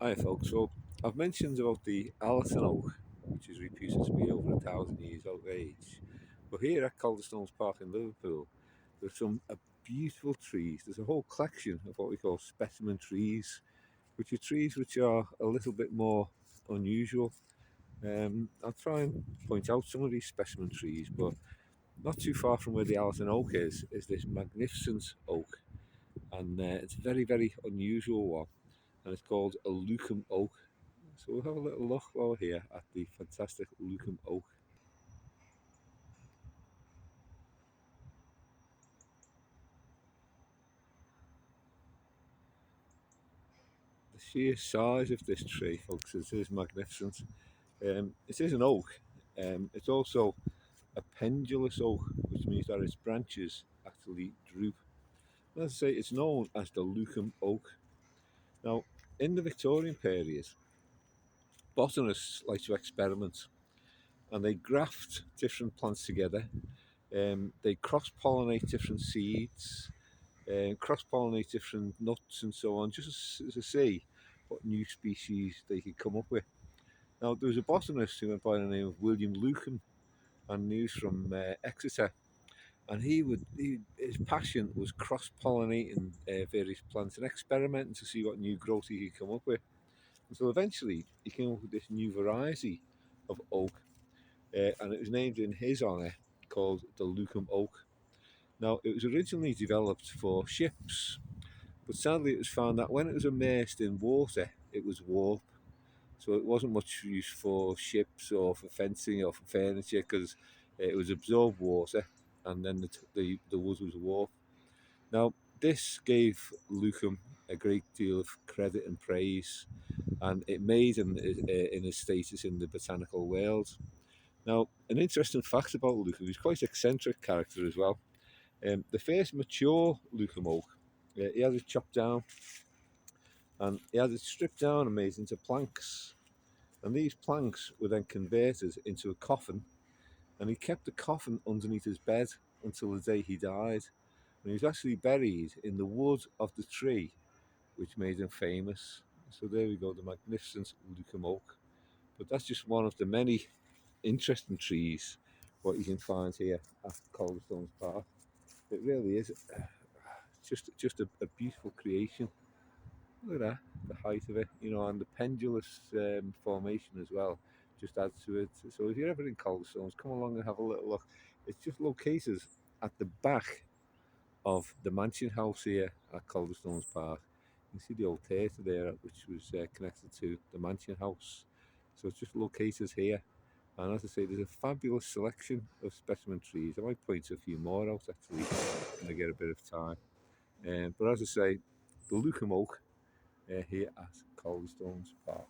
Hi folks, so I've mentioned about the Allerton Oak, which is reputed to be over 1,000 years of age. But here at Calderstones Park in Liverpool, there's some beautiful trees. There's a whole collection of what we call specimen trees, which are trees which are a little bit more unusual. I'll try and point out some of these specimen trees, but not too far from where the Allerton Oak is this magnificent oak, and it's a very, very unusual one, and it's called a Lucombe Oak. So we'll have a little look while we're here at the fantastic Lucombe Oak. The sheer size of this tree, folks, is magnificent. It is an oak. It's also a pendulous oak, which means that its branches actually droop. And as I say, it's known as the Lucombe Oak. Now, in the Victorian period, botanists like to experiment and they graft different plants together. They cross pollinate different seeds, cross pollinate different nuts and so on, just to see what new species they could come up with. Now, there was a botanist who went by the name of William Lucombe, and he was from Exeter, and his passion was cross pollinating various plants and experimenting to see what new growth he could come up with. And so eventually, he came up with this new variety of oak, and it was named in his honour, called the Lucombe Oak. Now, it was originally developed for ships, but sadly, it was found that when it was immersed in water, it was warp. So it wasn't much use for ships or for fencing or for furniture because it was absorbed water, and then the wood was warp. Now, this gave Lucum a great deal of credit and praise, and it made him in his status in the botanical world. Now, an interesting fact about Lucum, he's quite eccentric character as well. The first mature Lucum oak, he had it chopped down and he had it stripped down and made into planks. And these planks were then converted into a coffin, and he kept the coffin underneath his bed until the day he died. And he was actually buried in the wood of the tree, which made him famous. So there we go, the magnificent Lucum Oak. But that's just one of the many interesting trees what you can find here at Calderstones Park. It really is just a beautiful creation. Look at that, the height of it, and the pendulous formation as well just adds to it. So if you're ever in Coldstones, come along and have a little look. It's just located at the back of the mansion house here at Coldstones Park. You can see the old theatre there, which was connected to the mansion house. So it's just located here. And as I say, there's a fabulous selection of specimen trees. I might point a few more out actually when I get a bit of time. But as I say, the Lucum Oak here at Coldstones Park.